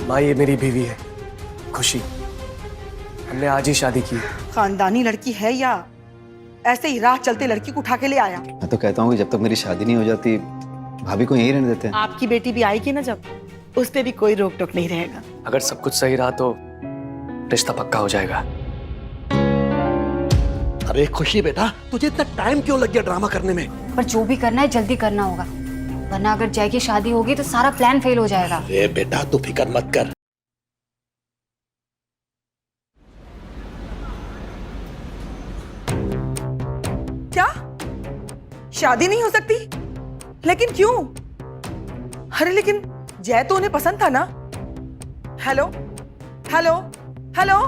माँ ये मेरी बीवी है खुशी। हमने आज ही शादी की। खानदानी लड़की है या ऐसे ही राह चलते लड़की को उठा के ले आया? मैं तो कहता हूँ कि जब तक मेरी शादी नहीं हो जाती भाभी को यहीं रहने देते हैं। आपकी बेटी भी आएगी ना जब, उस पे भी कोई रोक टोक नहीं रहेगा। अगर सब कुछ सही रहा तो रिश्ता पक्का हो जाएगा। अरे खुशी बेटा, तुझे इतना टाइम क्यों लग गया ड्रामा करने में? पर जो भी करना है जल्दी करना होगा, वरना अगर जय की शादी होगी तो सारा प्लान फेल हो जाएगा। अरे बेटा तू फिक्र मत कर। क्या शादी नहीं हो सकती? लेकिन क्यों? अरे लेकिन जय तो उन्हें पसंद था ना। हेलो हेलो हेलो,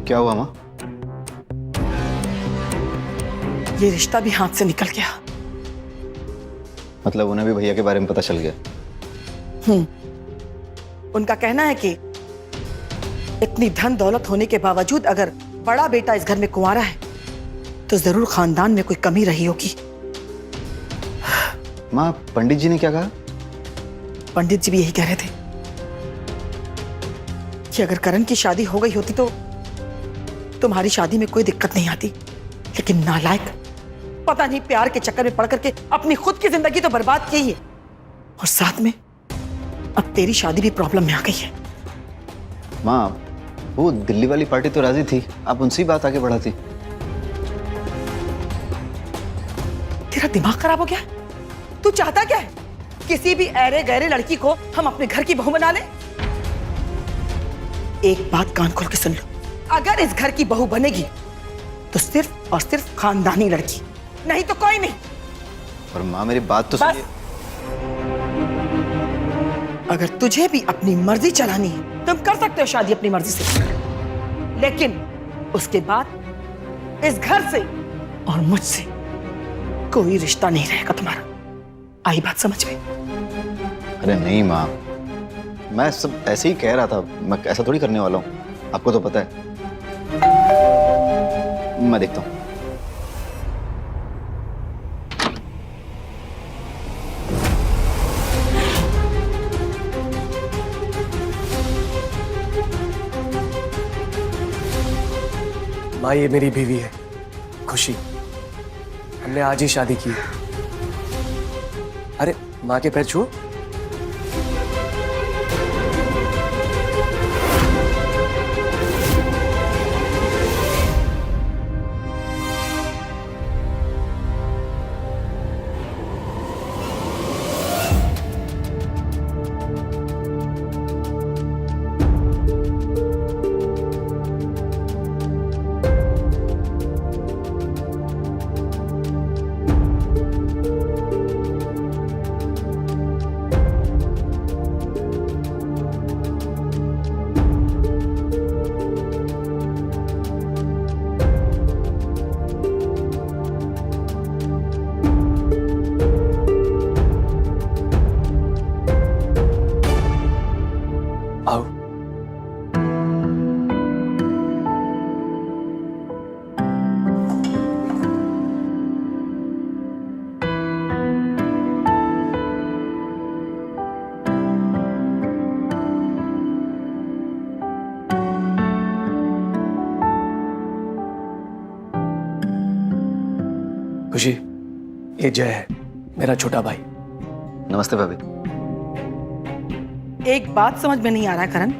क्या हुआ माँ? ये रिश्ता भी हाथ से निकल गया। मतलब उन्हें भी भैया के बारे में पता चल गया? उनका कहना है कि इतनी धन दौलत होने के बावजूद अगर बड़ा बेटा इस घर में कुंवारा है तो जरूर खानदान में कोई कमी रही होगी। माँ पंडित जी ने क्या कहा? पंडित जी भी यही कह रहे थे कि अगर करण की शादी हो गई होती तो तुम्हारी शादी में कोई दिक्कत नहीं आती, लेकिन नालायक पता नहीं प्यार के चक्कर में पड़ करके अपनी खुद की जिंदगी तो बर्बाद की है, और साथ में अब तेरी शादी भी प्रॉब्लम में आ गई है। माँ वो दिल्ली वाली पार्टी तो राजी थी, आप उनसे ही बात आगे बढ़ाती। तेरा दिमाग खराब हो गया? तू चाहता क्या है? किसी भी ऐरे गहरे लड़की को हम अपने घर की बहू बना ले? एक बात कान खोल के सुन लो, अगर इस घर की बहू बनेगी तो सिर्फ और सिर्फ खानदानी लड़की, नहीं तो कोई नहीं। और माँ मेरी बात तो सुनिए। अगर तुझे भी अपनी मर्जी चलानी है तुम कर सकते हो शादी अपनी मर्जी से, लेकिन उसके बाद इस घर से और मुझसे कोई रिश्ता नहीं रहेगा तुम्हारा। आई बात समझ में? अरे नहीं माँ, मैं सब ऐसे ही कह रहा था, मैं ऐसा थोड़ी करने वाला हूँ, आपको तो पता है। मैं देखता हूँ। माँ ये मेरी बीवी है खुशी। हमने आज ही शादी की। अरे माँ के पैर छुओ। आओ। खुशी, ये जय है मेरा छोटा भाई। नमस्ते भाभी। एक बात समझ में नहीं आ रहा है करण,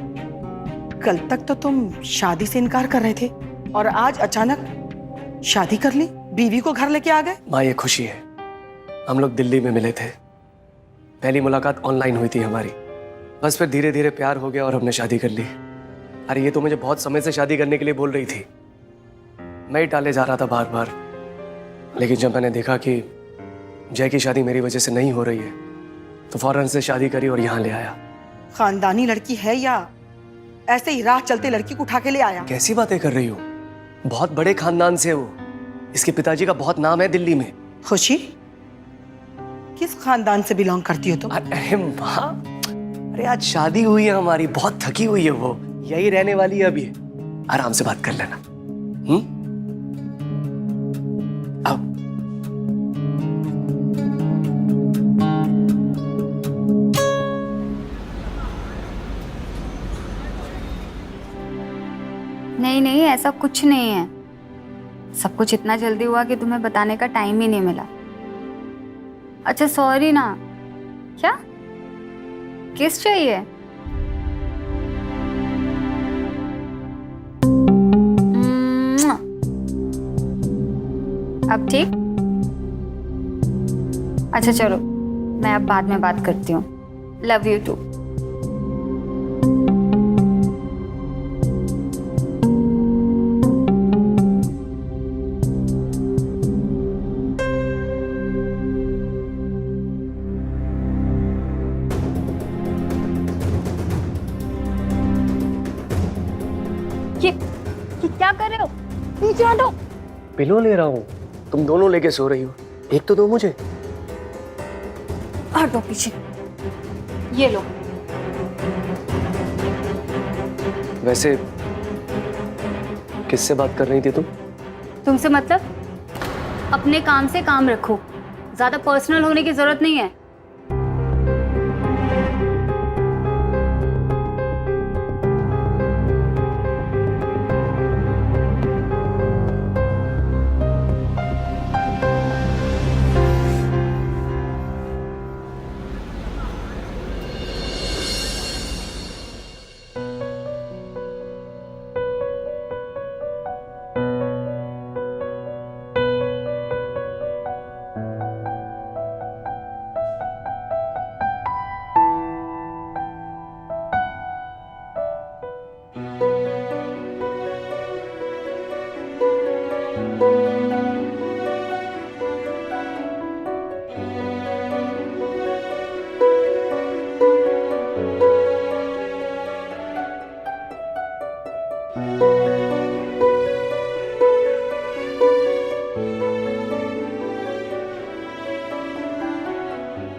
कल तक तो तुम शादी से इनकार कर रहे थे और आज अचानक शादी कर ली, बीवी को घर लेके आ गए। माँ ये खुशी है, हम लोग दिल्ली में मिले थे, पहली मुलाकात ऑनलाइन हुई थी हमारी, बस फिर धीरे धीरे प्यार हो गया और हमने शादी कर ली। अरे ये तो मुझे बहुत समय से शादी करने के लिए बोल रही थी, मैं ही टाले जा रहा था बार बार, लेकिन जब मैंने देखा कि जय की शादी मेरी वजह से नहीं हो रही है तो फौरन से शादी करी और यहाँ ले आया। खानदानी लड़की है या ऐसे ही राह चलते लड़की को उठा के ले आया? कैसी बातें कर रही हो, बहुत बड़े खानदान से वो, इसके पिताजी का बहुत नाम है दिल्ली में। खुशी, किस खानदान से बिलोंग करती हो तुम? अरे माँ, अरे आज शादी हुई है हमारी, बहुत थकी हुई है वो, यही रहने वाली है अभी, आराम से बात कर लेना। आओ। नहीं नहीं, ऐसा कुछ नहीं है। सब कुछ इतना जल्दी हुआ कि तुम्हें बताने का टाइम ही नहीं मिला। अच्छा सॉरी ना। क्या किस चाहिए? अब ठीक? अच्छा चलो, मैं अब बाद में बात करती हूँ। Love you too. ये क्या कर रहे हो? नीचे हटो। पिलो ले रहा हूँ, तुम दोनों लेके सो रही हो। एक तो दो मुझे। हटो पीछे। ये लो। वैसे किससे बात कर रही थी तुम? तुमसे मतलब? अपने काम से काम रखो, ज्यादा पर्सनल होने की जरूरत नहीं है।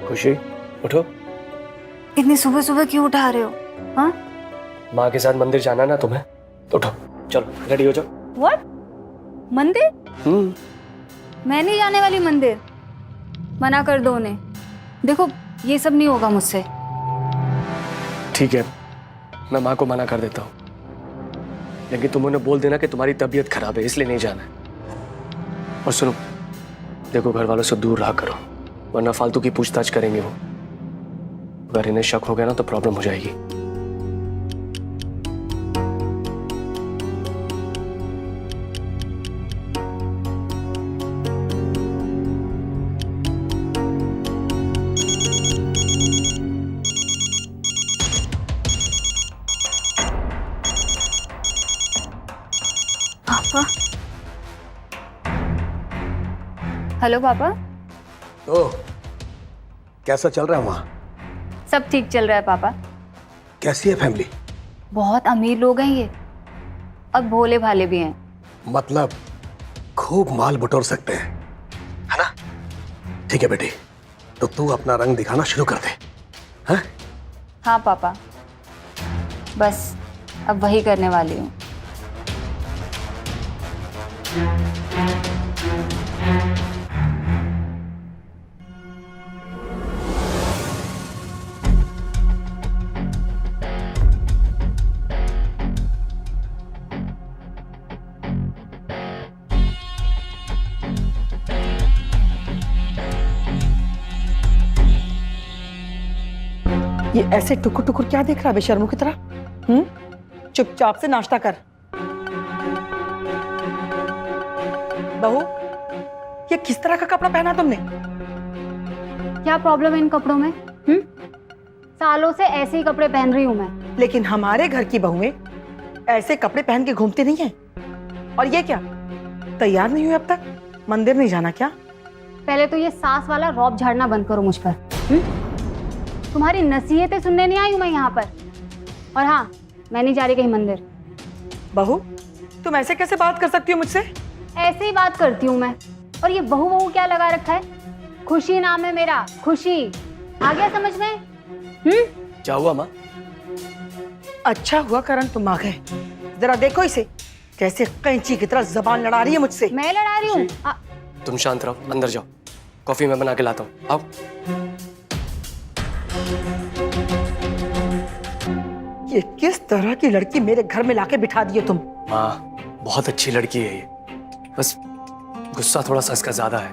खुशी उठो। इतनी सुबह सुबह क्यों उठा रहे हो? हाँ? माँ के साथ मंदिर जाना ना तुम्हें, तो उठो चलो रेडी हो जाओ। व्हाट? मंदिर? मैं नहीं जाने वाली मंदिर। मना कर दो उन्हें। देखो ये सब नहीं होगा मुझसे। ठीक है, मैं माँ को मना कर देता हूँ, लेकिन तुम उन्हें बोल देना कि तुम्हारी तबीयत खराब है इसलिए नहीं जाना है। और सुनो, देखो घर वालों से दूर रहा करो, वरना फालतू की पूछताछ करेंगे वो। अगर इन्हें शक हो गया ना तो प्रॉब्लम हो जाएगी। पापा? हेलो पापा। ओह, कैसा चल रहा है वहाँ? सब ठीक चल रहा है पापा। कैसी है फैमिली? बहुत अमीर लोग हैं ये, और भोले भाले भी हैं। मतलब खूब माल बटोर सकते हैं, है ना? ठीक है बेटी, तो तू अपना रंग दिखाना शुरू कर दे। हाँ? हाँ पापा, बस अब वही करने वाली हूँ। ये ऐसे टुकुर टुकुर क्या देख रहा बेशर्मों की तरह? चुपचाप से नाश्ता कर। बहू, ये किस तरह का कपड़ा पहना तुमने? क्या प्रॉब्लम है इन कपड़ों में? सालों से ऐसे ही कपड़े पहन रही हूँ मैं। लेकिन हमारे घर की बहुएं ऐसे कपड़े पहन के घूमती नहीं है। और ये क्या, तैयार नहीं हुई अब तक? मंदिर नहीं जाना क्या? पहले तो ये सास वाला रौब झाड़ना बंद करो मुझ पर। तुम्हारी नसीहतें सुनने नहीं आई हूं मैं यहाँ पर। और हाँ, मैं नहीं जा रही कहीं मंदिर। बहू, तुम ऐसे कैसे बात कर सकती हो मुझसे? ऐसे ही बात करती हूँ मैं। और ये बहू बहू क्या लगा रखा है? खुशी नाम है मेरा, खुशी। आ गया समझ में? क्या हुआ माँ? अच्छा हुआ करण तुम आ गए। जरा देखो इसे, कैसे कैंची की तरह जबान लड़ा रही है मुझसे। मैं लड़ा रही हूँ? तुम शांत रहो, अंदर जाओ, कॉफी मैं बना के लाता हूँ। आओ। ये किस तरह की लड़की मेरे घर में लाके बिठा दिए तुम? माँ बहुत अच्छी लड़की है ये, बस गुस्सा थोड़ा सा इसका ज्यादा है।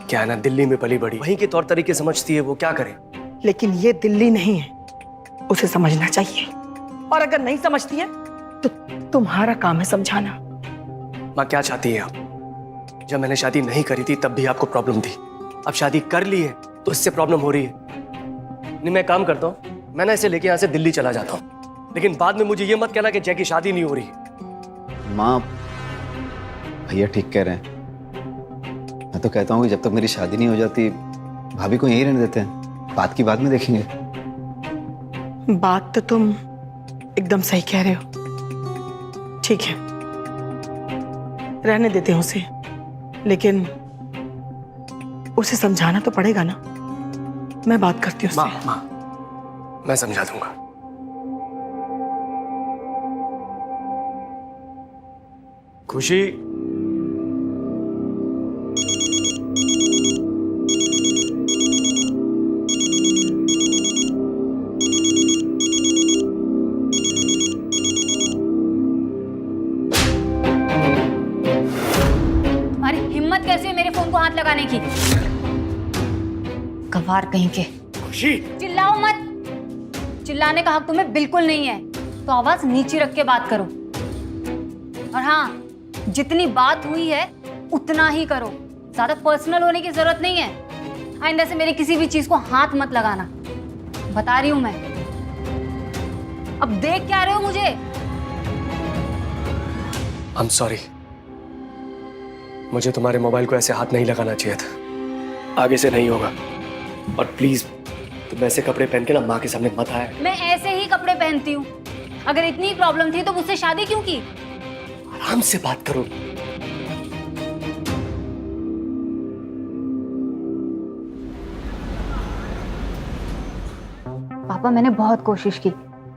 क्या है ना, दिल्ली में पली बड़ी, वहीं के तौर तरीके समझती है वो, क्या करे। लेकिन ये दिल्ली नहीं है, उसे समझना चाहिए। और अगर नहीं समझती है तो तुम्हारा काम है समझाना। माँ क्या चाहती है आप? जब मैंने शादी नहीं करी थी तब भी आपको प्रॉब्लम थी, अब शादी कर ली है तो इससे प्रॉब्लम हो रही है। नहीं, मैं काम करता हूँ, मैं ना इसे लेके यहाँ से दिल्ली चला जाता हूँ, लेकिन बाद में मुझे ये मत कहना कि जय की शादी नहीं हो रही। माँ, भैया ठीक कह रहे हैं। मैं तो कहता हूँ कि जब तक मेरी शादी नहीं हो जाती भाभी को यहीं रहने देते हैं, बात की बाद में देखेंगे। बात तो तुम एकदम सही कह रहे हो। ठीक है, रहने देते हैं उसे, लेकिन उसे समझाना तो पड़ेगा ना। मैं बात करती हूँ उससे। माँ, मैं समझा दूंगा। खुशी, तुम्हारी हिम्मत कैसी है मेरे फोन को हाथ लगाने की? गवार कहीं के। खुशी, चिल्लाओ मत। चिल्लाने का हक तुम्हें बिल्कुल नहीं है, तो आवाज नीचे रख के बात करो। और हाँ, जितनी बात हुई है उतना ही करो, ज्यादा पर्सनल होने की जरूरत नहीं है। आइंदा से मेरी किसी भी चीज को हाथ मत लगाना, बता रही हूं मैं। अब देख क्या रहे हो मुझे? आई एम सॉरी, मुझे तुम्हारे मोबाइल को ऐसे हाथ नहीं लगाना चाहिए था, आगे से नहीं होगा। और प्लीज तुम ऐसे कपड़े पहन के ना माँ के सामने मत आए। मैं ऐसे ही कपड़े पहनती हूँ, अगर इतनी प्रॉब्लम थी तो मुझसे शादी क्यों की? आराम से बात करो। पापा, मैंने बहुत कोशिश की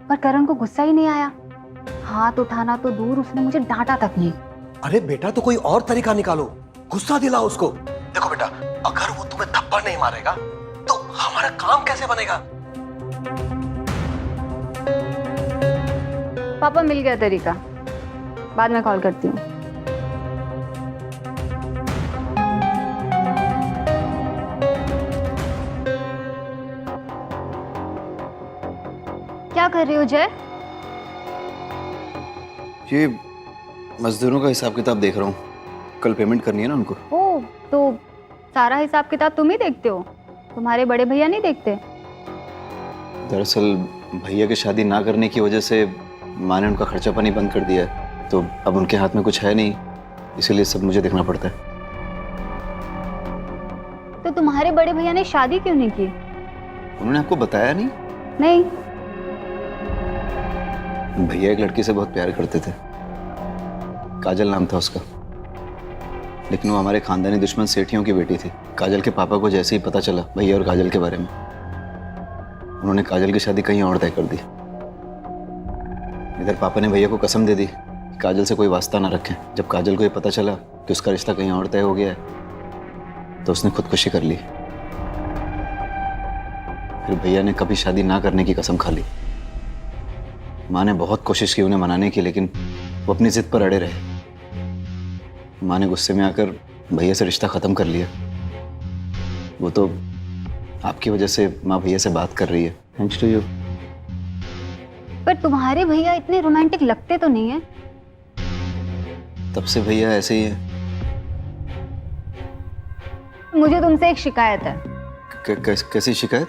पर करण को गुस्सा ही नहीं आया। हाथ उठाना तो दूर, उसने मुझे डांटा तक नहीं। अरे बेटा, तो कोई और तरीका निकालो, गुस्सा दिलाओ उसको। देखो बेटा, अगर वो तुम्हें थप्पड़ नहीं मारेगा तो हमारा काम कैसे बनेगा? पापा, मिल गया तरीका, बाद में कॉल करती हूँ। क्या कर रही हो जय? ये मजदूरों का हिसाब किताब देख रहा हूँ, कल पेमेंट करनी है ना उनको। ओह, तो सारा हिसाब किताब तुम ही देखते हो, तुम्हारे बड़े भैया नहीं देखते? दरअसल भैया की शादी ना करने की वजह से माँ ने उनका खर्चा पानी बंद कर दिया है, तो अब उनके हाथ में कुछ है नहीं, इसीलिए सब मुझे देखना पड़ता है। तो तुम्हारे बड़े भैया ने शादी क्यों नहीं की? उन्होंने आपको बताया नहीं? नहीं। भैया एक लड़की से बहुत प्यार करते थे, काजल नाम था उसका, लेकिन वो हमारे खानदानी दुश्मन सेठियों की बेटी थी। काजल के पापा को जैसे ही पता चला भैया और काजल के बारे में, उन्होंने काजल की शादी कहीं और तय कर दी। इधर पापा ने भैया को कसम दे दी कि काजल से कोई वास्ता ना रखें। जब काजल को ये पता चला कि उसका रिश्ता कहीं और तय हो गया है तो उसने खुदकुशी कर ली। फिर भैया ने कभी शादी ना करने की कसम खा ली। माँ ने बहुत कोशिश की उन्हें मनाने की, लेकिन वो अपनी जिद पर अड़े रहे। माँ ने गुस्से में आकर भैया से रिश्ता खत्म कर लिया। वो तो आपकी वजह से माँ भैया से बात कर रही है, थैंक्स टू यू। पर तुम्हारे भैया इतने रोमांटिक लगते तो नहीं है। तब से भैया ऐसे ही है। मुझे तुमसे एक शिकायत है। कैसी शिकायत?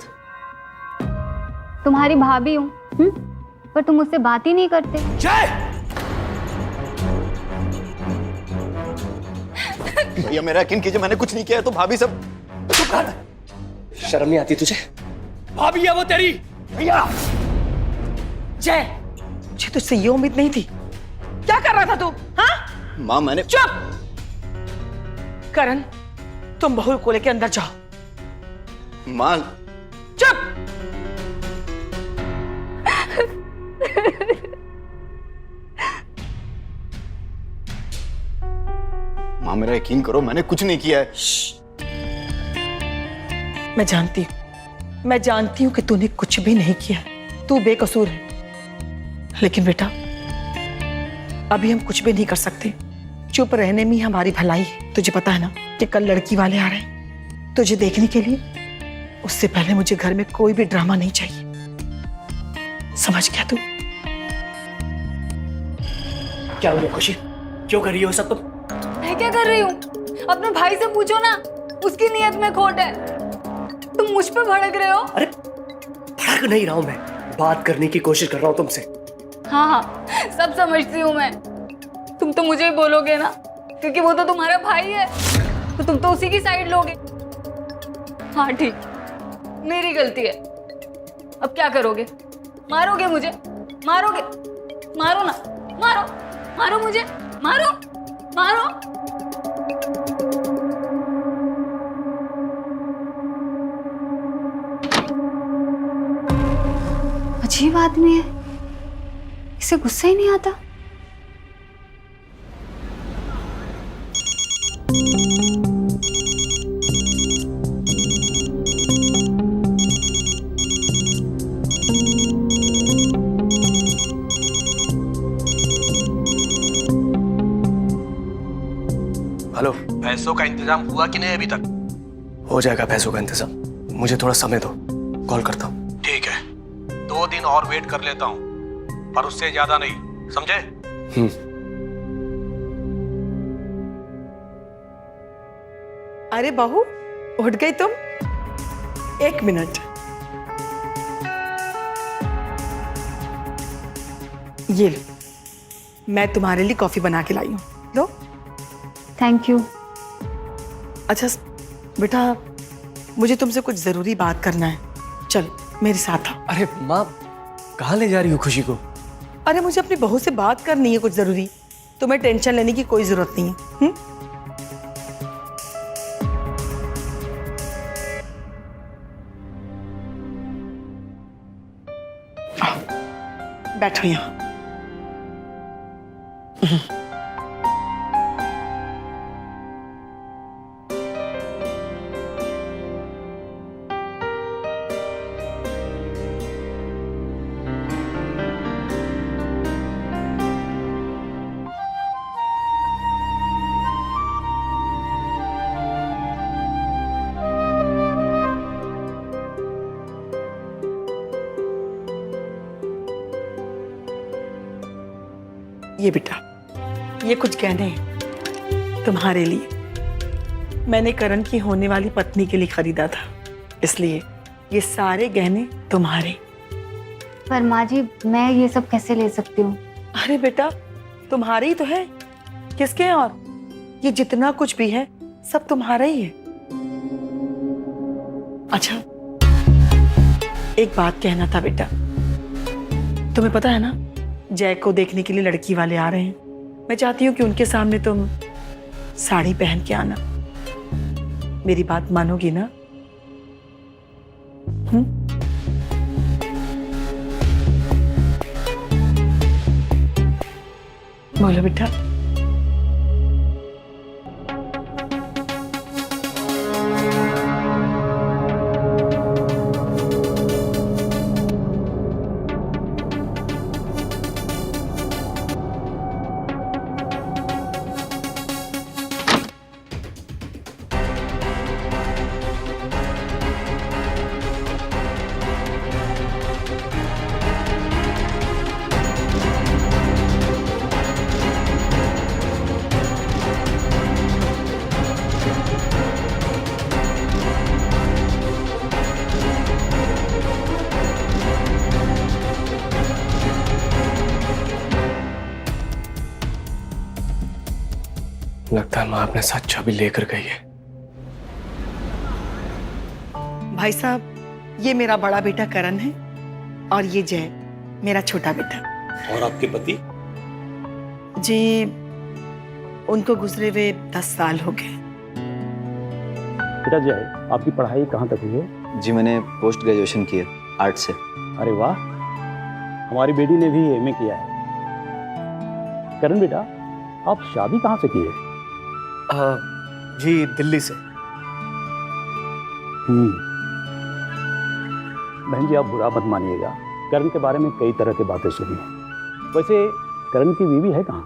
तुम्हारी भाभी हूँ, पर तुम मुझसे बात ही नहीं करते। भैया मेरा यकीन कीजिए, मैंने कुछ नहीं किया है, तो भाभी सब चुप कर। शर्म नहीं आती तुझे? भाभी है वो तेरी। भैया जय, मुझे तुझसे ये उम्मीद नहीं थी। क्या कर रहा था तू? हाँ? माँ मैंने चुप। करण, तुम बहू को लेके अंदर जाओ। माँ चुप। माँ मेरा यकीन करो, मैंने कुछ नहीं किया है। मैं जानती हूँ कि तूने कुछ भी नहीं किया। तू बेकसूर है। लेकिन बेटा अभी हम कुछ भी नहीं कर सकते। चुप रहने में ही हमारी भलाई है। तुझे पता है ना कि कल लड़की वाले आ रहे हैं तुझे देखने के लिए। उससे पहले मुझे घर में कोई भी ड्रामा नहीं चाहिए, समझ गया तू? क्या हुआ खुशी? क्यों कर रही हो सब तुम? मैं क्या कर रही हूँ? अपने भाई से पूछो ना, उसकी नीयत में खोट है। तुम मुझ पे भड़क रहे हो। अरे भड़क नहीं रहा हूं, मैं बात करने की कोशिश कर रहा हूं तुमसे। हाँ हाँ, सब समझती हूँ मैं। तुम तो मुझे ही बोलोगे ना, क्योंकि वो तो तुम्हारा भाई है, तो तुम तो उसी की साइड लोगे। हाँ ठीक, मेरी गलती है। अब क्या करोगे? मारोगे मुझे? मारोगे? मारो ना, मारो, मारो मुझे, मारो, मारो। अजीब आदमी है, इसे गुस्सा ही नहीं आता। हेलो। पैसों का इंतजाम हुआ कि नहीं अभी तक? हो जाएगा पैसों का इंतजाम, मुझे थोड़ा समय दो, कॉल करता हूँ। ठीक है, 2 दिन और वेट कर लेता हूँ, पर उससे ज्यादा नहीं, समझे? अरे बहू, उठ गई तुम? 1 मिनट। ये लो, मैं तुम्हारे लिए कॉफी बना के लाई हूँ, लो। Thank you. अच्छा बेटा, मुझे तुमसे कुछ जरूरी बात करना है, चल मेरे साथ आओ। अरे माँ, कहाँ ले जा रही हो खुशी को? अरे मुझे अपनी बहू से बात करनी है कुछ जरूरी, तुम्हें टेंशन लेने की कोई जरूरत नहीं है। आओ, बैठो यहाँ। ये बेटा, ये कुछ गहने हैं तुम्हारे लिए। मैंने करण की होने वाली पत्नी के लिए खरीदा था, इसलिए ये सारे गहने तुम्हारे। पर माँ जी, मैं ये सब कैसे ले सकती हूँ? अरे बेटा, तुम्हारे ही तो है, किसके हैं? और ये जितना कुछ भी है सब तुम्हारा ही है। अच्छा, एक बात कहना था बेटा, तुम्हें पता है ना जैक को देखने के लिए लड़की वाले आ रहे हैं। मैं चाहती हूँ कि उनके सामने तुम साड़ी पहन के आना। मेरी बात मानोगी ना? बोलो बेटा। लगता है माँ अपने साथ चाबी लेकर गई है। भाई साहब, ये मेरा बड़ा बेटा करण है और ये जय मेरा छोटा बेटा। और आपके पति? जी, उनको गुजरे हुए 10 साल हो गए। बेटा जय, आपकी पढ़ाई कहाँ तक हुई है? जी मैंने पोस्ट ग्रेजुएशन की है आर्ट से। अरे वाह, हमारी बेटी ने भी एमए किया है। करण बेटा, आप शादी कहाँ से की है? जी दिल्ली से। बहन जी, आप बुरा मत मानिएगा, करण के बारे में कई तरह की बातें सुनी हैं। वैसे करण की बीवी है कहाँ?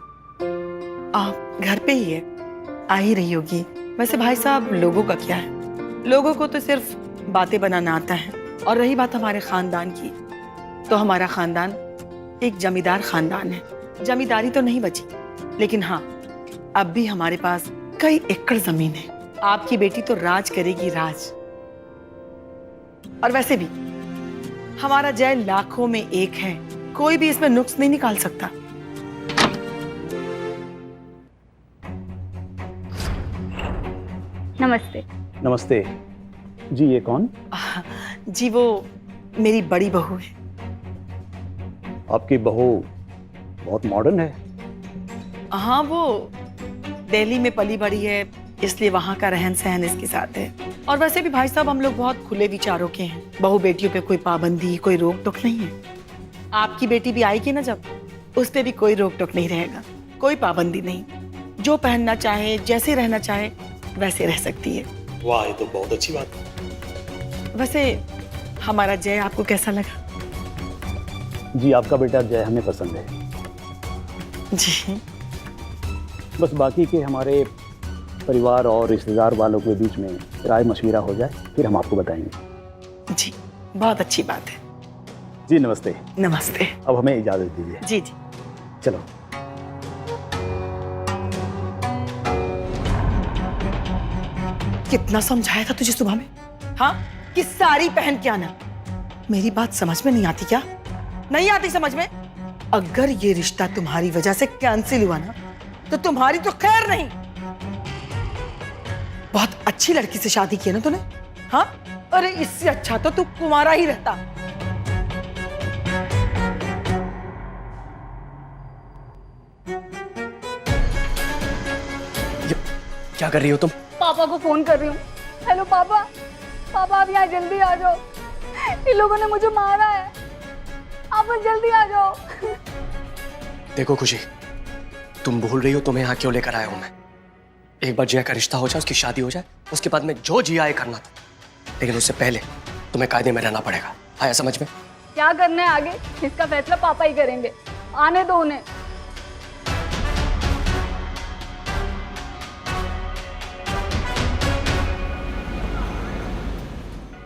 आप घर पे ही है, आ ही रही होगी। वैसे भाई साहब, लोगों का क्या है, लोगों को तो सिर्फ बातें बनाना आता है। और रही बात हमारे खानदान की, तो हमारा खानदान एक जमींदार खानदान है। जमींदारी तो नहीं बची, लेकिन हाँ, अब भी हमारे पास कई एकड़ जमीन है। आपकी बेटी तो राज करेगी, राज। और वैसे भी हमारा जय लाखों में एक है, कोई भी इसमें नुक्स नहीं निकाल सकता। नमस्ते। नमस्ते जी, ये कौन? जी, वो मेरी बड़ी बहू है। आपकी बहू बहुत मॉडर्न है। हाँ, वो दिल्ली में पली बड़ी है, इसलिए वहाँ का रहन सहन इसके साथ है। और वैसे भी भाई साहब, हम लोग बहुत खुले विचारों के हैं। बहू बेटियों पे कोई पाबंदी, कोई रोक टोक नहीं है। आपकी बेटी भी आएगी ना जब, उस पे भी कोई रोक टोक नहीं रहेगा, कोई पाबंदी नहीं। जो पहनना चाहे, जैसे रहना चाहे, वैसे रह सकती है। वाह, ये तो बहुत अच्छी बात है। वैसे हमारा जय आपको कैसा लगा? जी, आपका बेटा जय हमें पसंद है। जी, बस बाकी के हमारे परिवार और रिश्तेदार वालों के बीच में राय मशविरा हो जाए, फिर हम आपको बताएंगे। जी, बहुत अच्छी बात है। जी नमस्ते। नमस्ते। अब हमें इजाज़त दीजिए। जी जी। चलो। कितना समझाया था तुझे सुबह में, हाँ, कि साड़ी पहन के आना। मेरी बात समझ में नहीं आती क्या? नहीं आती समझ में? अगर ये रिश्ता तुम्हारी वजह से कैंसिल हुआ ना, तो तुम्हारी तो खैर नहीं। बहुत अच्छी लड़की से शादी की है ना तूने, हाँ? अरे इससे अच्छा तो तू कुंवारा ही रहता। क्या कर रही हो तुम? पापा को फोन कर रही हूँ। हेलो पापा, पापा आप यहाँ जल्दी आ जाओ, इन लोगों ने मुझे मारा है, आप बस जल्दी आ जाओ। देखो खुशी, तुम भूल रही हो तुम्हें यहाँ क्यों लेकर आया हूं मैं। एक बार जया का रिश्ता हो जाए, उसकी शादी हो जाए, उसके बाद में जो जिया करना था, लेकिन उससे पहले तुम्हें कायदे में रहना पड़ेगा। आया समझ में? क्या करना है आगे, इसका फैसला पापा ही करेंगे, आने दो उन्हें।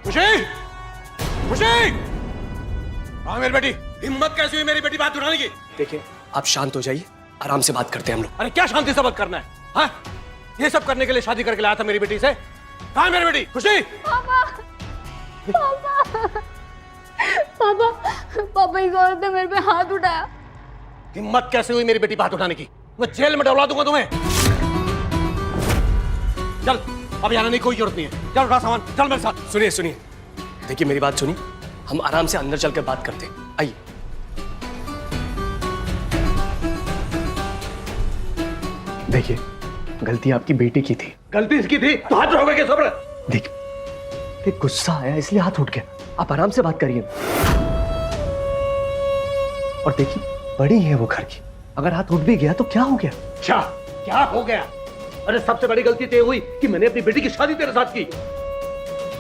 खुशी, खुशी, हाँ मेरी बेटी, हिम्मत कैसी हुई मेरी बेटी बात उठाने की? देखिए, आप शांत हो जाइए, आराम से बात करते हैं हम लोग। अरे क्या शांति से बात करना है? हाँ, ये सब करने के लिए शादी करके लाया था मेरी बेटी से। कहाँ है मेरी बेटी? खुशी, पापा, पापा, पापा, पापा इस औरत ने मेरे पे हाथ उठाया। हिम्मत कैसे हुई मेरी बेटी बात उठाने की? मैं जेल में डलवा दूंगा तुम्हें। चल, अब यहाँ आने की कोई जरूरत नहीं है। चल उठा सामान, चल मेरे साथ। सुनिए सुनिए, देखिए मेरी बात सुनिए, हम आराम से अंदर चलकर बात करते हैं। आइए। देखिए, गलती आपकी बेटी की थी। गलती इसकी थी तो हाथ रहोगे क्या? सब्र। देखिए, गुस्सा आया इसलिए हाथ उठ गया। आप आराम से बात करिए। और देखिए, बड़ी है वो घर की, अगर हाथ उठ भी गया तो क्या हो गया? क्या क्या हो गया? अरे सबसे बड़ी गलती तो ये हुई कि मैंने अपनी बेटी की शादी तेरे साथ की।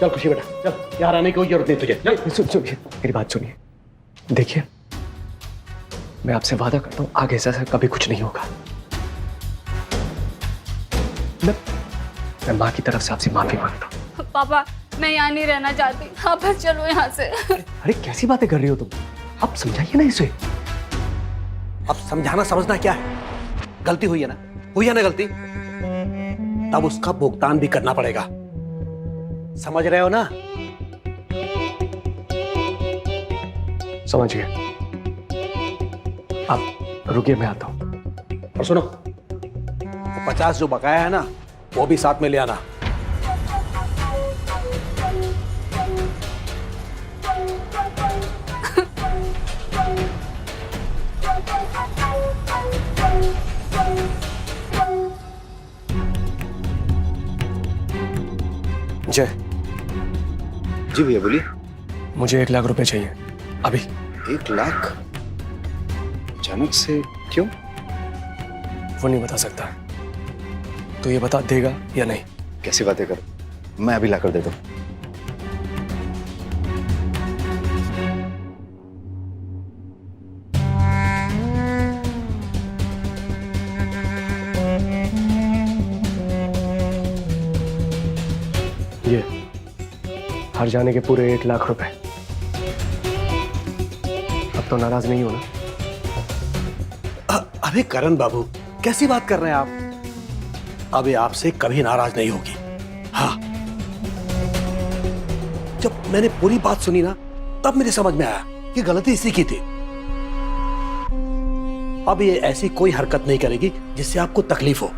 चल खुशी बेटा, चल, यहाँ आने की कोई जरूरत नहीं तुझे। चल। सुनिए, मेरी बात सुनिए। देखिए, मैं आपसे वादा करता हूं आगे से कभी कुछ नहीं होगा। मैं माँ की तरफ से आपसे माफी मांगता हूँ। पापा, मैं यहाँ नहीं रहना चाहती, आप बस चलो यहाँ से। अरे कैसी बातें कर रही हो तुम? आप समझाइए ना इसे। अब समझाना समझना क्या है? गलती हुई है ना, हुई है ना गलती, तब उसका भुगतान भी करना पड़ेगा। समझ रहे हो ना? समझ गए। आप रुकिए, मैं आता हूं। और सुनो, वो 50 जो बकाया है ना, वो भी साथ में ले आना। जय, जी भैया बोलिए। मुझे 1 लाख रुपए चाहिए अभी। 1 लाख? अचानक से क्यों? वो नहीं बता सकता, तो ये बता देगा या नहीं? कैसी बातें कर, मैं अभी ला कर देता हूँ। हर जाने के पूरे 1 लाख रुपए। अब तो नाराज नहीं हो ना? अरे करण बाबू, कैसी बात कर रहे हैं आप? अब ये आपसे कभी नाराज नहीं होगी। हाँ, जब मैंने पूरी बात सुनी ना, तब मेरे समझ में आया कि गलती इसी की थी। अब ये ऐसी कोई हरकत नहीं करेगी जिससे आपको तकलीफ हो।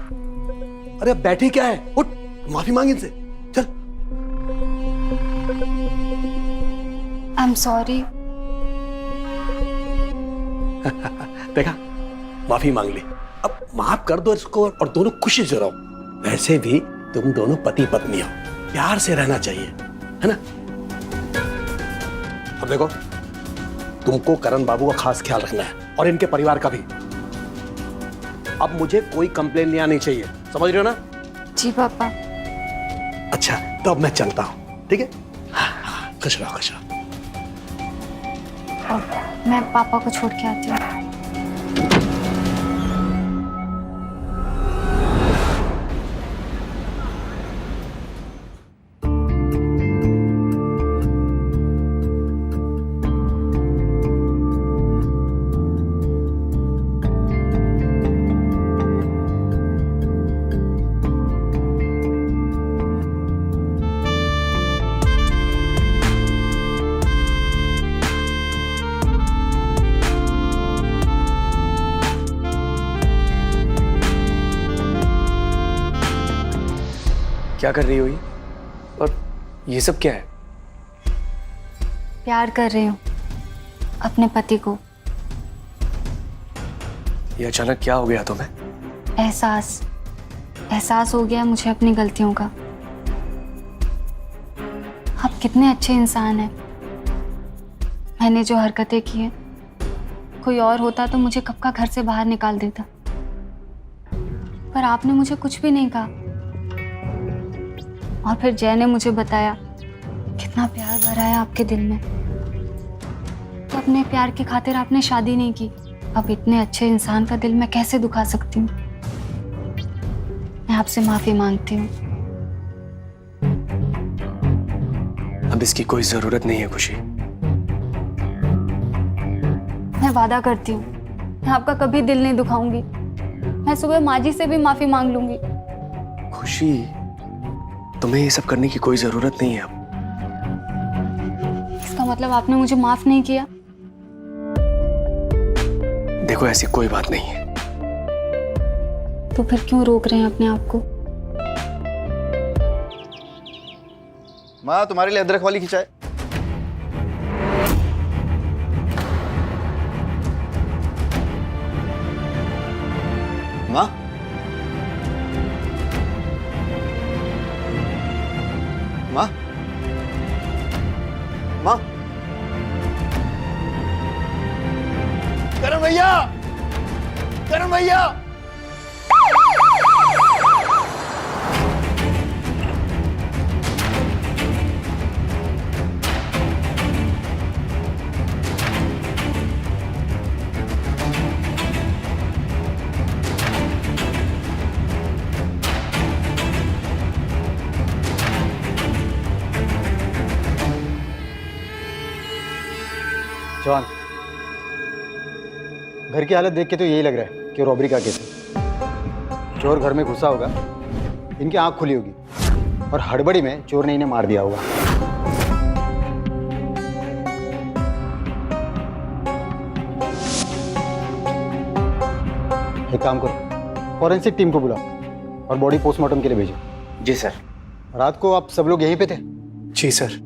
अरे अब बैठी क्या है, उठ, माफी मांग इनसे, चल। I am sorry. देखा, माफी मांग ली। अब माफ कर दो इसको और दोनों खुशी से रहो। वैसे भी तुम दोनों पति पत्नी हो, प्यार से रहना चाहिए, है ना? अब देखो, तुमको करण बाबू का खास ख्याल रखना है और इनके परिवार का भी। अब मुझे कोई कंप्लेन नहीं आनी चाहिए, समझ रहे हो ना? जी पापा। अच्छा, तो अब मैं चलता हूं, ठीक है? हाँ, खुश रहो, खुश रहो। और मैं पापा को छोड़ के आती हूँ। क्या कर रही हो ये? और ये सब क्या है? प्यार कर रही हूँ अपने पति को। ये अचानक क्या हो गया तुम्हें? एहसास हो गया मुझे अपनी गलतियों का। आप कितने अच्छे इंसान हैं। मैंने जो हरकतें की हैं, कोई और होता तो मुझे कब का घर से बाहर निकाल देता, पर आपने मुझे कुछ भी नहीं कहा। और फिर जय ने मुझे बताया कितना प्यार भरा है आपके दिल में, तो अपने प्यार की खातिर आपने शादी नहीं की। अब इतने अच्छे इंसान का दिल मैं कैसे दुखा सकती हूँ? मैं आपसे माफी मांगती हूँ। अब इसकी कोई जरूरत नहीं है खुशी। मैं वादा करती हूँ मैं आपका कभी दिल नहीं दुखाऊंगी। मैं सुबह माँ जी से भी माफी मांग लूंगी। खुशी, तुम्हें ये सब करने की कोई जरूरत नहीं है अब। इसका मतलब आपने मुझे माफ नहीं किया? देखो, ऐसी कोई बात नहीं है। तो फिर क्यों रोक रहे हैं अपने आप को? माँ, तुम्हारे लिए अदरक वाली खिंचाए। माँ, माँ, माँ, करण भैया, करण भैया। जवान, घर की हालत देख के तो यही लग रहा है कि रॉबरी का केस है। चोर घर में घुसा होगा, इनकी आंख खुली होगी और हड़बड़ी में चोर ने इन्हें मार दिया होगा। एक काम करो, फॉरेंसिक टीम को बुलाओ और बॉडी पोस्टमार्टम के लिए भेजो। जी सर। रात को आप सब लोग यहीं पे थे? जी सर।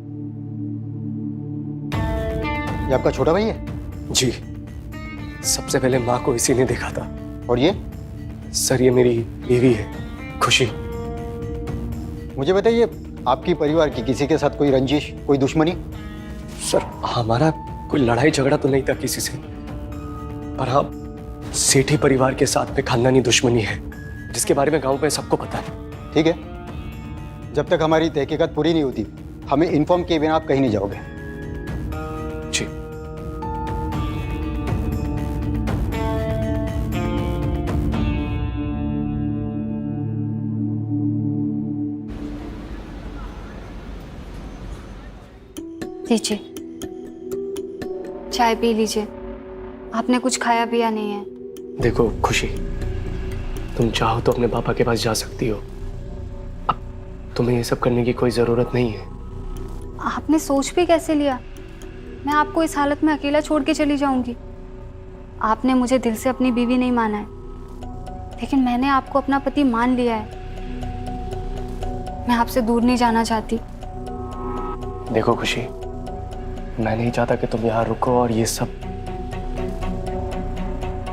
ये आपका छोटा भाई है? जी, सबसे पहले माँ को इसी ने देखा था। और ये? सर, ये मेरी बीवी है, खुशी। मुझे बताइए, आपकी परिवार की किसी के साथ कोई रंजिश, कोई दुश्मनी? सर, हमारा कोई लड़ाई झगड़ा तो नहीं था किसी से, पर हाँ, सेठी परिवार के साथ में खानदानी दुश्मनी है, जिसके बारे में गांव में सबको पता है। ठीक है, जब तक हमारी तहकीकात पूरी नहीं होती, हमें इन्फॉर्म किए बिना आप कहीं नहीं जाओगे। जी। लीजिए, चाय पी लीजिए। आपने कुछ खाया पिया नहीं है। देखो खुशी, तुम चाहो तो अपने पापा के पास जा सकती हो। अब तुम्हें ये सब करने की कोई ज़रूरत नहीं है। आपने सोच भी कैसे लिया मैं आपको इस हालत में अकेला छोड़ के चली जाऊंगी? आपने मुझे दिल से अपनी बीवी नहीं माना है, लेकिन मैंने आपको अपना पति मान लिया है। मैं आपसे दूर नहीं जाना चाहती। देखो खुशी, मैं नहीं चाहता कि तुम यहाँ रुको और ये सब।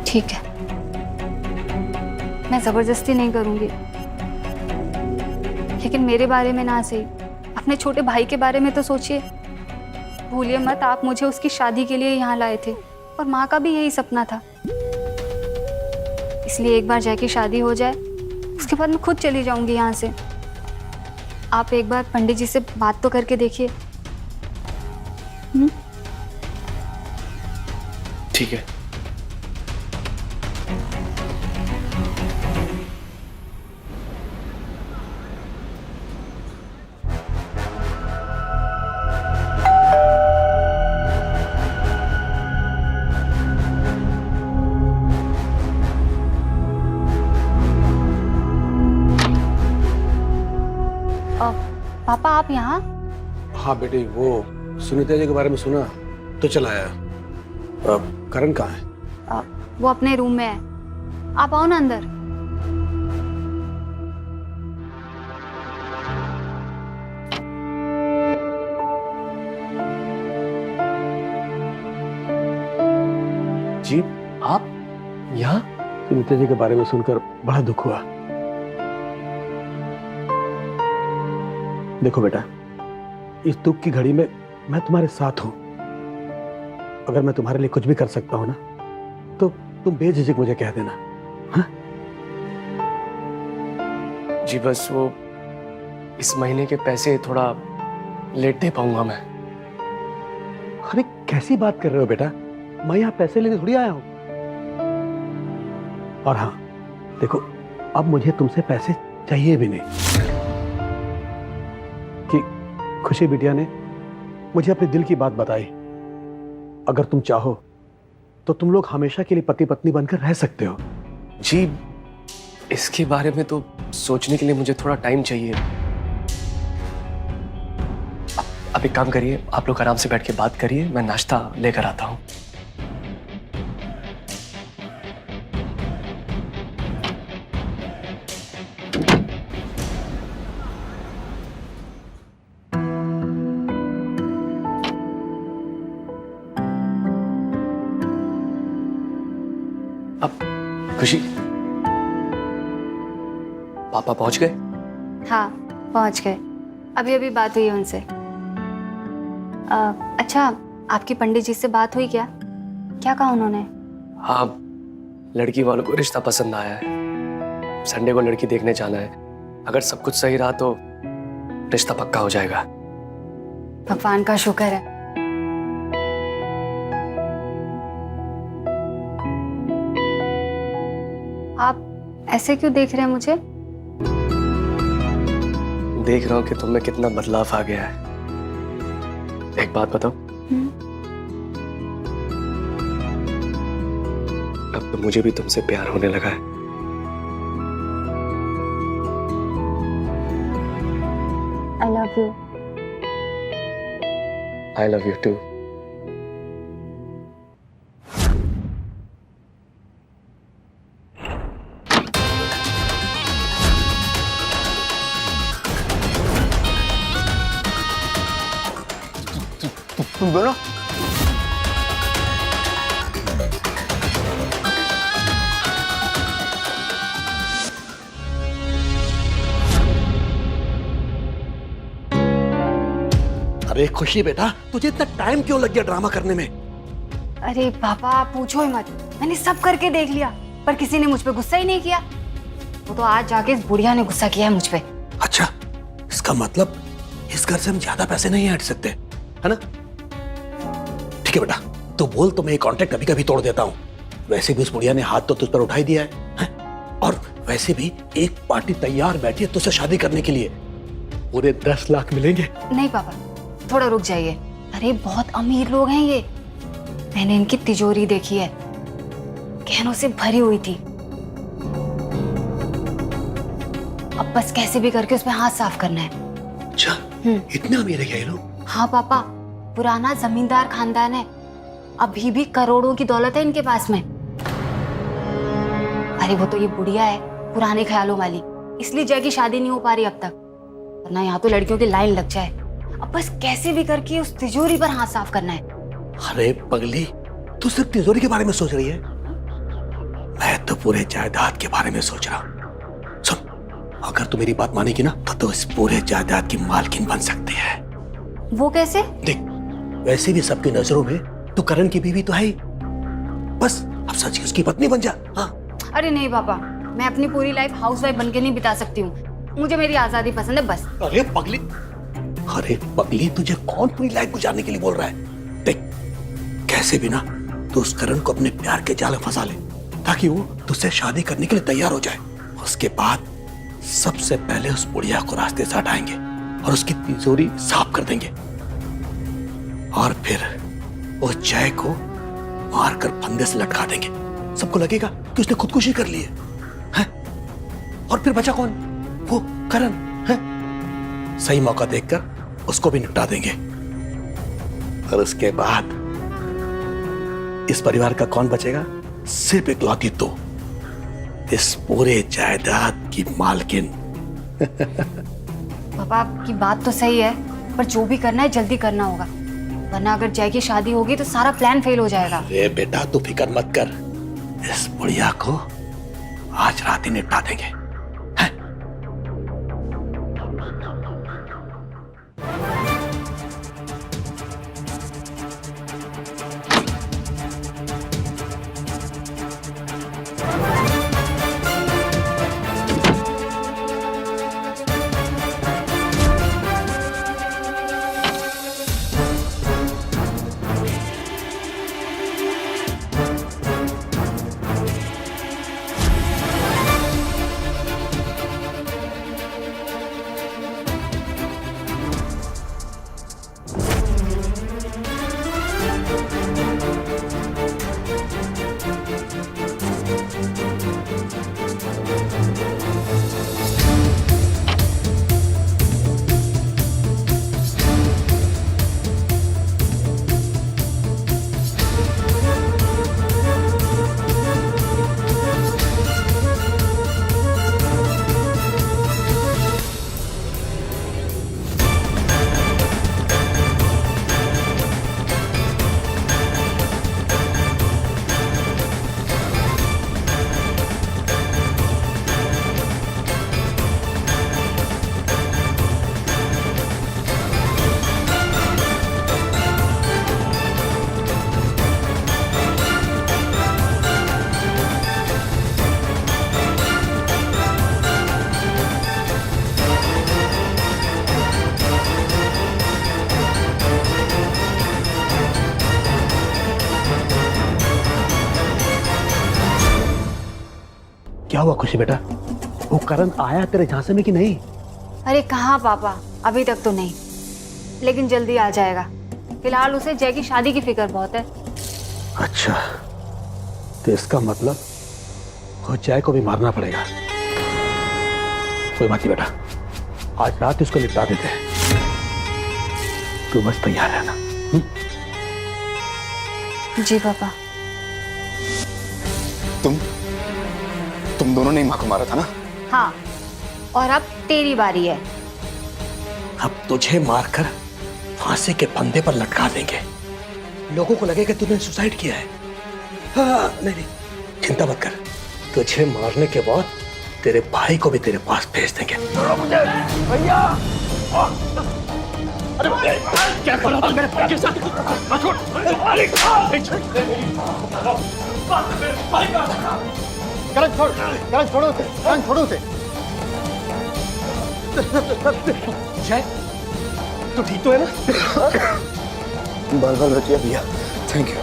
ठीक है, मैं जबरदस्ती नहीं करूंगी, लेकिन मेरे बारे में ना सही, अपने छोटे भाई के बारे में तो सोचिए। भूलिए मत, आप मुझे उसकी शादी के लिए यहाँ लाए थे और माँ का भी यही सपना था। इसलिए एक बार जय की शादी हो जाए, उसके बाद मैं खुद चली जाऊंगी यहाँ से। आप एक बार पंडित जी से बात तो करके देखिए। ठीक है। पापा आप यहाँ? हाँ बेटी, वो सुनीता जी के बारे में सुना तो चला आया। करण कहाँ है? वो अपने रूम में है, आप आओ ना अंदर। जी आप यहाँ? सुनीता जी के बारे में सुनकर बड़ा दुख हुआ। देखो बेटा, इस दुख की घड़ी में मैं तुम्हारे साथ हूं। अगर मैं तुम्हारे लिए कुछ भी कर सकता हूं ना, तो तुम बेझिझक मुझे कह देना। हाँ? जी बस वो इस महीने के पैसे थोड़ा लेट दे पाऊंगा मैं। अरे कैसी बात कर रहे हो बेटा, मैं यहाँ पैसे लेने थोड़ी आया हूं। और हाँ देखो, अब मुझे तुमसे पैसे चाहिए भी नहीं। कि खुशी बिटिया ने मुझे अपने दिल की बात बताई। अगर तुम चाहो तो तुम लोग हमेशा के लिए पति पत्नी बनकर रह सकते हो। जी इसके बारे में तो सोचने के लिए मुझे थोड़ा टाइम चाहिए। अब एक काम करिए, आप लोग आराम से बैठ के बात करिए, मैं नाश्ता लेकर आता हूँ। अब खुशी, पापा पहुंच गए? हाँ पहुंच गए, अभी अभी बात हुई उनसे। अच्छा, आपकी पंडित जी से बात हुई क्या? क्या कहा उन्होंने? हाँ, लड़की वालों को रिश्ता पसंद आया है। संडे को लड़की देखने जाना है। अगर सब कुछ सही रहा तो रिश्ता पक्का हो जाएगा। भगवान का शुक्र है। आप ऐसे क्यों देख रहे हैं मुझे? देख रहा हूं कि तुम में कितना बदलाव आ गया है। एक बात बताओ, अब तो मुझे भी तुमसे प्यार होने लगा है। I love you. I love you too. तुम दोनों अरे खुशी बेटा, तुझे इतना टाइम क्यों लग गया ड्रामा करने में? अरे पापा आप पूछो ही मत, मैंने सब करके देख लिया पर किसी ने मुझ पे गुस्सा ही नहीं किया। वो तो आज जाके इस बुढ़िया ने गुस्सा किया है मुझ पे। अच्छा, इसका मतलब इस घर से हम ज्यादा पैसे नहीं हट सकते, है ना? ठीक है बेटा, तो बोल तो मैं ये कॉन्ट्रैक्ट अभी कभी तोड़ देता हूँ। वैसे भी उस बुढ़िया ने हाथ तो तुझ पर उठाई दिया है? और वैसे भी एक पार्टी तैयार बैठी है तुझसे शादी करने के लिए। पूरे 10 लाख मिलेंगे। नहीं पापा, थोड़ा रुक जाइए, अरे बहुत अमीर लोग हैं ये। मैंने इनकी तिजोरी देखी है, गहनों से भरी हुई थी। अब बस कैसे भी करके उसमें हाथ साफ करना है। अच्छा, इतने अमीर है क्या ये लोग? हाँ पापा, पुराना जमींदार खानदान है, अभी भी करोड़ों की दौलत है इनके पास में। अरे वो तो ये बुढ़िया है पुराने ख्यालों वाली, इसलिए जय की शादी नहीं हो पा रही अब तक, वरना यहाँ तो लड़कियों की लाइन लग जाए। अब बस कैसे भी करके उस तिजोरी पर हाथ साफ करना है। अरे पगली, तू सिर्फ तिजोरी के बारे में सोच रही है? मैं तो पूरे जायदाद के बारे में सोच रहा हूं। सुन, अगर तू मेरी बात मानेगी ना तो इस पूरे जायदाद की मालकिन बन सकती है। वो कैसे? देख, वैसे भी सबकी नजरों में तू करण की बीवी तो है ही, बस अब सच की उसकी पत्नी बन जा। हाँ। अरे नहीं पापा, मैं अपनी पूरी लाइफ हाउसवाइफ बन के नहीं बिता सकती हूँ, मुझे मेरी आजादी पसंद है बस। अरे पगली, तुझे कौन पूरी लाइफ गुजारने के लिए बोल रहा है? देख, कैसे भी ना तू उस करण को अपने प्यार के जाल में फंसा ले, ताकि वो तुझसे शादी करने के लिए तैयार हो जाए। उसके बाद सबसे पहले उस बुढ़िया को रास्ते से हटाएंगे और उसकी तिजोरी साफ कर देंगे, और फिर उस जय को मारकर फंदे से लटका देंगे। सबको लगेगा कि उसने खुदकुशी कर ली है? और फिर बचा कौन? वो करण है। सही मौका देखकर उसको भी निपटा देंगे, और उसके बाद इस परिवार का कौन बचेगा? सिर्फ इकलौती तो इस पूरे जायदाद की मालकिन। पापा आपकी बात तो सही है, पर जो भी करना है जल्दी करना होगा, वरना अगर जय की शादी होगी तो सारा प्लान फेल हो जाएगा। अरे बेटा, तू फिक्र मत कर, इस बुढ़िया को आज रात ही निपटा देंगे। क्या हुआ खुशी बेटा? वो करण आया तेरे झांसे में कि नहीं? अरे कहाँ पापा, अभी तक तो नहीं, लेकिन जल्दी आ जाएगा। फिलहाल उसे जय की शादी की फिक्र बहुत है। अच्छा, तो इसका मतलब वो जय को भी मारना पड़ेगा। कोई बात नहीं बेटा, आज रात इसको निपटा देते हैं, तू बस तैयार रहना। जी पापा। तुम दोनों ने माँ को मारा था ना? हाँ, और अब तेरी बारी है। अब तुझे मारकर फांसी के फंदे पर लटका देंगे, लोगों को लगेगा तूने सुसाइड किया है। हाँ, नहीं, चिंता मत कर, तुझे मारने के बाद तेरे भाई को भी तेरे पास भेज देंगे। भैया, अरे क्या कर रहा मेरे भाई के साथ? करण छोड़ो उसे, करण छोड़ो उसे। जय, तू ठीक तो है ना? बार बार बचिए भैया, थैंक यू।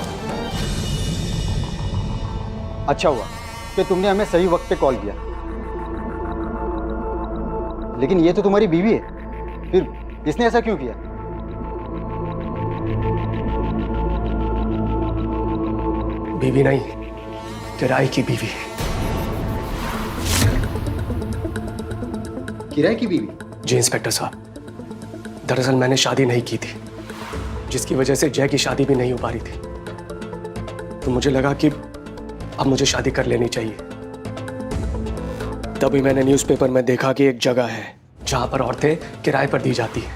अच्छा हुआ कि तुमने हमें सही वक्त पे कॉल किया, लेकिन ये तो तुम्हारी बीवी है, फिर इसने ऐसा क्यों किया? बीवी नहीं, किराए की बीवी। किराए की बीवी? जी इंस्पेक्टर साहब, दरअसल मैंने शादी नहीं की थी, जिसकी वजह से जय की शादी भी नहीं हो पा रही थी। तो मुझे लगा कि अब मुझे शादी कर लेनी चाहिए। तभी मैंने न्यूज़पेपर में देखा कि एक जगह है जहां पर औरतें किराए पर दी जाती हैं,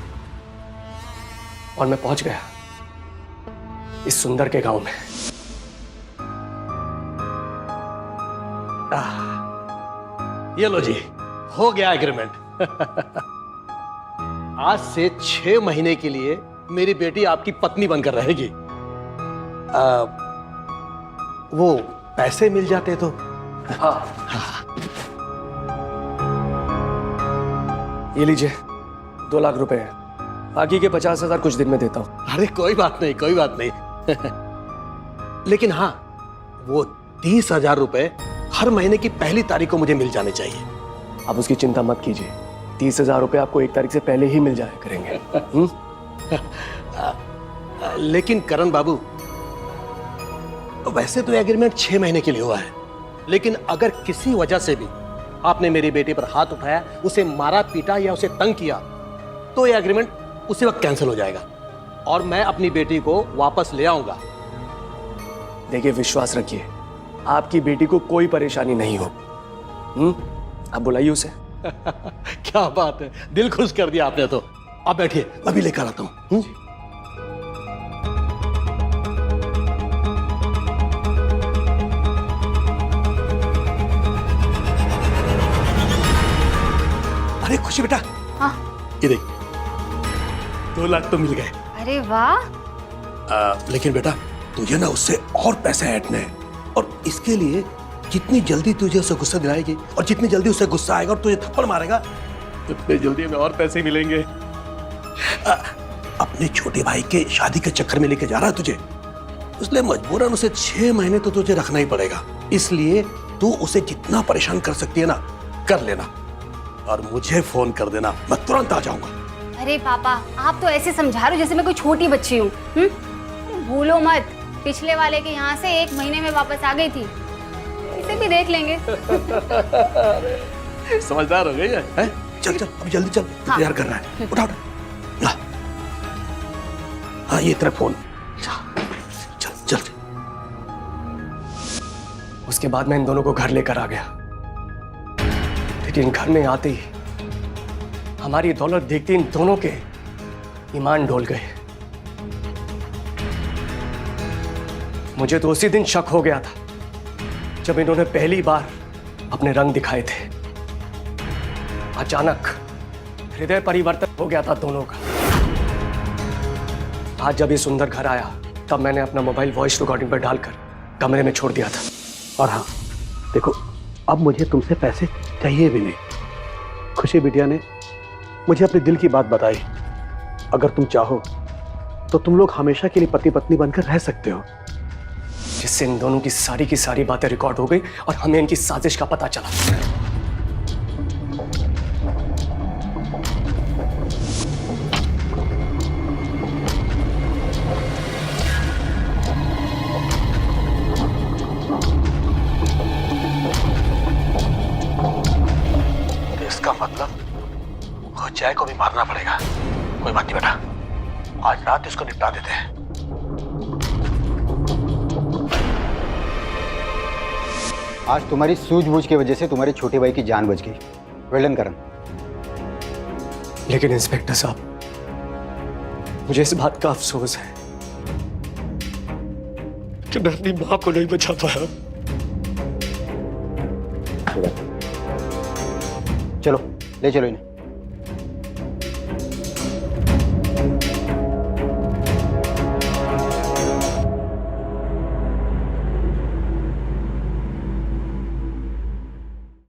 और मैं पहुंच गया इस सुंदर के गांव में। ये लो जी, हो गया एग्रीमेंट। आज से 6 महीने के लिए मेरी बेटी आपकी पत्नी बनकर रहेगी। वो पैसे मिल जाते तो। हाँ। ये लीजिए 2 लाख रुपए हैं, बाकी के 50,000 कुछ दिन में देता हूँ। अरे कोई बात नहीं, कोई बात नहीं। लेकिन हाँ, वो 30,000 रुपए हर महीने की पहली तारीख को मुझे मिल जाने चाहिए। आप उसकी चिंता मत कीजिए, 30,000 रुपए आपको 1 तारीख से पहले ही मिल जाया करेंगे। लेकिन करण बाबू, वैसे तो एग्रीमेंट 6 महीने के लिए हुआ है, लेकिन अगर किसी वजह से भी आपने मेरी बेटी पर हाथ उठाया, उसे मारा पीटा या उसे तंग किया, तो ये एग्रीमेंट उसी वक्त कैंसिल हो जाएगा और मैं अपनी बेटी को वापस ले आऊंगा। देखिए विश्वास रखिए, आपकी बेटी को कोई परेशानी नहीं हो। आप बुलाइए उसे। क्या बात है, दिल खुश कर दिया आपने तो। आप बैठिए, मैं भी लेकर आता हूं। अरे खुशी बेटा, हाँ। ये देख, 2 लाख तो मिल गए। अरे वाह। लेकिन बेटा, तुझे ना उससे और पैसे ऐंठने हैं, और इसके लिए जितनी जल्दी तुझे उसे गुस्सा दिलाएगी और जितनी जल्दी उसे गुस्सा आएगा और तुझे थप्पड़ मारेगा, उतनी जल्दी हमें और पैसे मिलेंगे। अपने छोटे भाई के शादी के चक्कर में लेके जा रहा है तुझे, इसलिए मजबूरन उसे 6 महीने तो तुझे रखना ही पड़ेगा। इसलिए तू उसे जितना परेशान कर सकती है ना, कर लेना, और मुझे फोन कर देना, मैं तुरंत आ जाऊंगा। अरे पापा, आप तो ऐसे समझा रहे हो जैसे मैं कोई छोटी बच्ची हूँ। भूलो मत, पिछले वाले के यहाँ से 1 महीने में वापस आ गई थी, इसे भी देख लेंगे। समझदार हो गई है? चल चल, अभी जल्दी चल, हाँ। तैयार कर रहा है, उठा उठा। हाँ, ये तेरा फोन। चल चल। उसके बाद मैं इन दोनों को घर लेकर आ गया, लेकिन घर में आते ही हमारी दौलत देखते इन दोनों के ईमान डोल गए। मुझे तो उसी दिन शक हो गया था जब इन्होंने पहली बार अपने रंग दिखाए थे। अचानक हृदय परिवर्तन हो गया था दोनों का। आज जब ये सुंदर घर आया, तब मैंने अपना मोबाइल वॉइस रिकॉर्डिंग पर डालकर कमरे में छोड़ दिया था। और हाँ देखो, अब मुझे तुमसे पैसे चाहिए भी नहीं। खुशी बिटिया ने मुझे अपने दिल की बात बताई। अगर तुम चाहो तो तुम लोग हमेशा के लिए पति पत्नी बनकर रह सकते हो। जिससे इन दोनों की सारी बातें रिकॉर्ड हो गई और हमें इनकी साजिश का पता चला। इसका मतलब जय को भी मारना पड़ेगा। कोई बात नहीं बेटा, आज रात इसको निपटा देते हैं। आज तुम्हारी सूझबूझ की वजह से तुम्हारे छोटे भाई की जान बच गई। वेल डन करण। लेकिन इंस्पेक्टर साहब, मुझे इस बात का अफसोस है कि मैं अपनी मां को नहीं बचा पाया। चलो ले चलो इन्हें।